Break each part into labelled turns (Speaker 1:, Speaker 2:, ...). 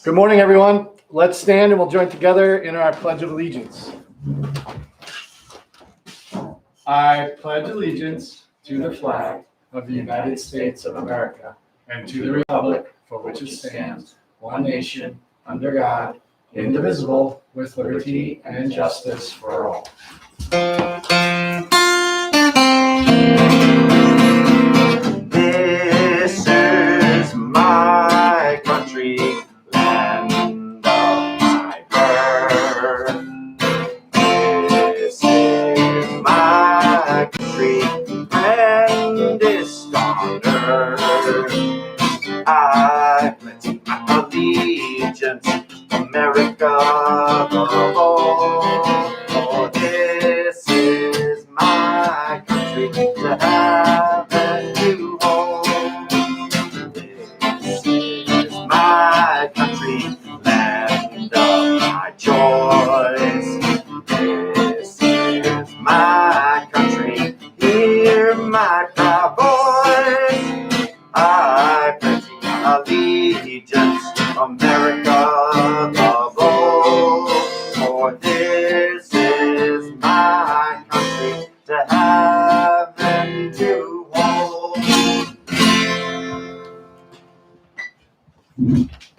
Speaker 1: Good morning, everyone. Let's stand and we'll join together in our Pledge of Allegiance. I pledge allegiance to the flag of the United States of America and to the republic for which it stands, one nation, under God, indivisible, with liberty and justice for all.
Speaker 2: This is my country, land of my birth. This is my country, grandest on earth. I pledge my allegiance, America the whole. For this is my country, to have and to hold. This is my country, land of my choice. This is my country, hear my proud voice. I pledge allegiance, America the whole. For this is my country, to have and to hold.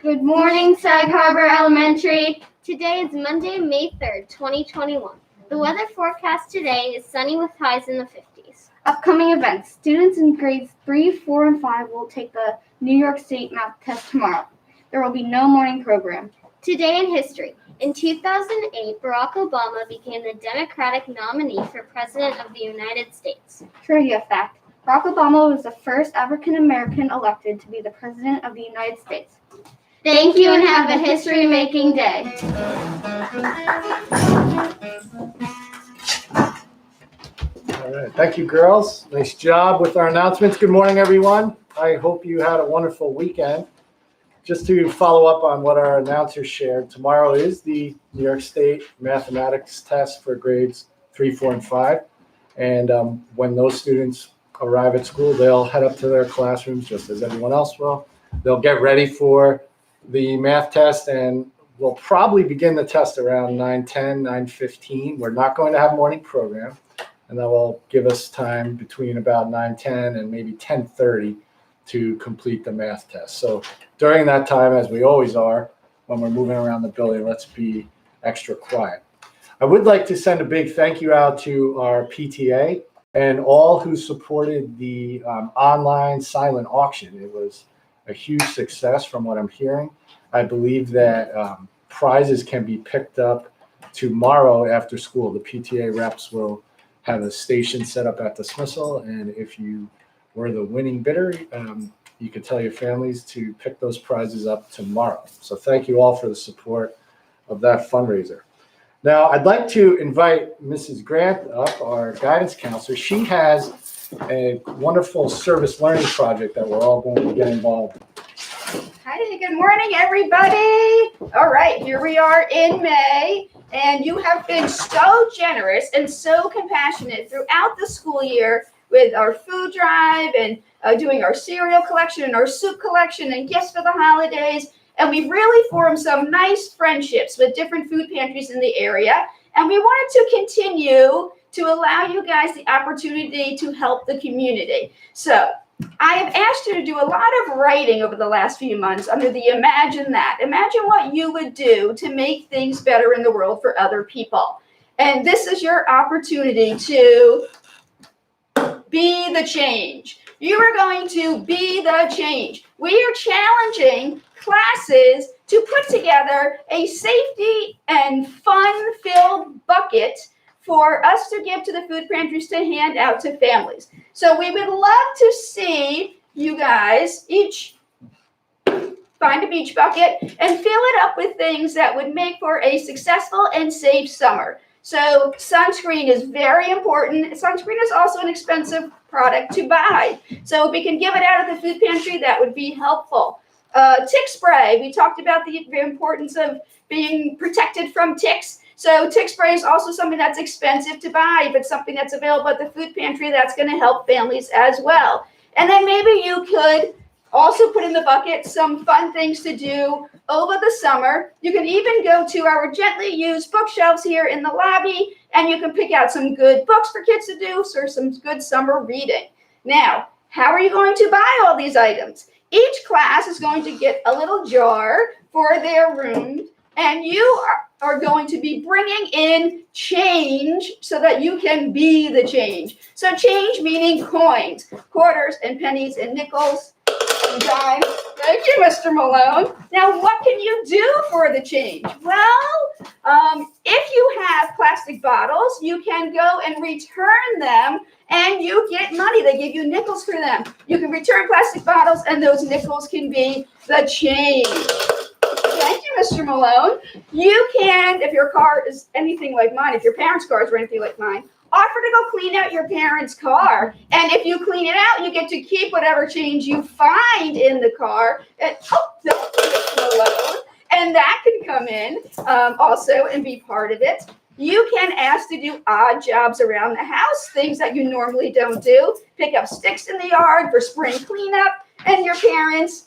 Speaker 3: Good morning, Sag Harbor Elementary. Today is Monday, May 3rd, 2021. The weather forecast today is sunny with highs in the 50s.
Speaker 4: Upcoming events. Students in grades 3, 4, and 5 will take the New York State math test tomorrow. There will be no morning program.
Speaker 3: Today in history. In 2008, Barack Obama became the Democratic nominee for President of the United States.
Speaker 4: Trivia fact. Barack Obama was the first African American elected to be the President of the United States.
Speaker 3: Thank you and have a history-making day.
Speaker 1: All right. Thank you, girls. Nice job with our announcements. Good morning, everyone. I hope you had a wonderful weekend. Just to follow up on what our announcers shared, tomorrow is the New York State mathematics test for grades 3, 4, and 5. And when those students arrive at school, they'll head up to their classrooms just as everyone else will. They'll get ready for the math test, and we'll probably begin the test around 9:10, 9:15. We're not going to have morning program, and that will give us time between about 9:10 and maybe 10:30 to complete the math test. So during that time, as we always are, when we're moving around the building, let's be extra quiet. I would like to send a big thank you out to our PTA and all who supported the online silent auction. It was a huge success from what I'm hearing. I believe that prizes can be picked up tomorrow after school. The PTA reps will have a station set up at dismissal, and if you were the winning bidder, you could tell your families to pick those prizes up tomorrow. So thank you all for the support of that fundraiser. Now, I'd like to invite Mrs. Grant up, our guidance counselor. She has a wonderful service learning project that we're all going to get involved in.
Speaker 5: Hi, good morning, everybody. All right, here we are in May, and you have been so generous and so compassionate throughout the school year with our food drive and doing our cereal collection and our soup collection and gifts for the holidays. And we really formed some nice friendships with different food pantries in the area. And we wanted to continue to allow you guys the opportunity to help the community. So I have asked you to do a lot of writing over the last few months under the Imagine That. Imagine what you would do to make things better in the world for other people. And this is your opportunity to be the change. You are going to be the change. We are challenging classes to put together a safety and fun-filled bucket for us to give to the food pantries to hand out to families. So we would love to see you guys each find a beach bucket and fill it up with things that would make for a successful and safe summer. So sunscreen is very important. Sunscreen is also an expensive product to buy. So if we can give it out at the food pantry, that would be helpful. Tick spray. We talked about the importance of being protected from ticks. So tick spray is also something that's expensive to buy, but something that's available at the food pantry that's going to help families as well. And then maybe you could also put in the bucket some fun things to do over the summer. You can even go to our gently used bookshelves here in the lobby, and you can pick out some good books for kids to do or some good summer reading. Now, how are you going to buy all these items? Each class is going to get a little jar for their room, and you are going to be bringing in change so that you can be the change. So change meaning coins, quarters and pennies and nickels and dimes. Thank you, Mr. Malone. Now, what can you do for the change? Well, if you have plastic bottles, you can go and return them and you get money. They give you nickels for them. You can return plastic bottles and those nickels can be the change. Thank you, Mr. Malone. You can, if your car is anything like mine, if your parents' cars were anything like mine, offer to go clean out your parents' car. And if you clean it out, you get to keep whatever change you find in the car. And, Mr. Malone. And that can come in also and be part of it. You can ask to do odd jobs around the house, things that you normally don't do. Pick up sticks in the yard for spring cleanup, and your parents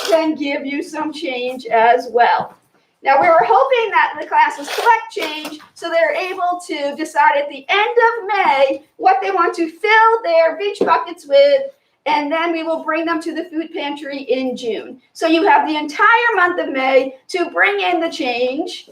Speaker 5: can give you some change as well. Now, we were hoping that the classes collect change so they're able to decide at the end of May what they want to fill their beach buckets with, and then we will bring them to the food pantry in June. So you have the entire month of May to bring in the change.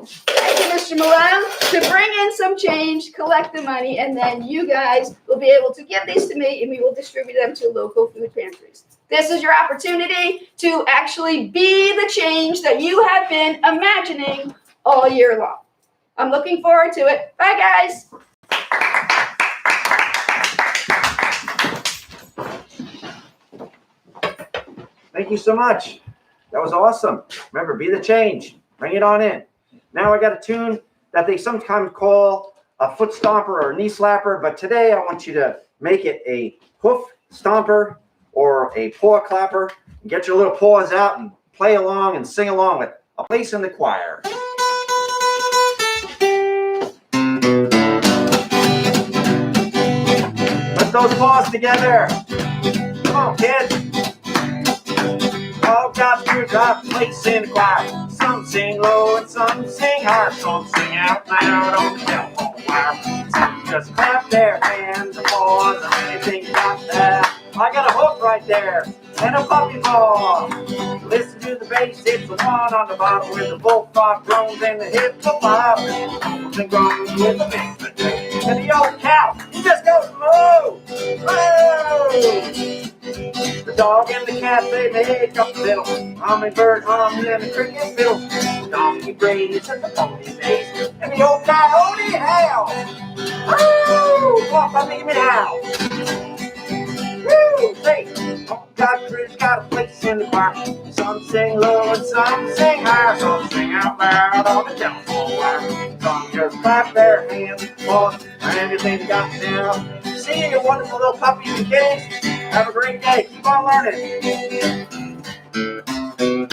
Speaker 5: Thank you, Mr. Malone, to bring in some change, collect the money, and then you guys will be able to give these to me, and we will distribute them to local food pantries. This is your opportunity to actually be the change that you have been imagining all year long. I'm looking forward to it. Bye, guys.
Speaker 2: Thank you so much. That was awesome. Remember, be the change. Bring it on in. Now I got a tune that they sometimes call a foot stomper or a knee slapper, but today I want you to make it a hoof stomper or a paw clapper. Get your little paws out and play along and sing along with A Place in the Choir. Put those paws together. Come on, kids. All got to drop place in the choir. Some sing low and some sing high. Some sing out loud on the telephone wire. Some just clap their hands and paws or anything you got there. I got a hook right there and a puppy paw. Listen to the bass, it's the one on the bottom with the bullfrog drums and the hip-hop. And groans with the bass. And the old cow, he just goes moo, moo. The dog and the cat, they make up the middle. Hummingbird hums and the cricket fiddles. The donkey braids and the pony bass. And the old coyote howls. Woo! Come on, puppy, give me now. Woo! Hey, oh, Godfrey's got a place in the choir. Some sing low and some sing high. Some sing out loud on the telephone wire. Some just clap their hands, paws, or anything they got now. See you wonderful little puppies and kids. Have a great day. Keep on learning.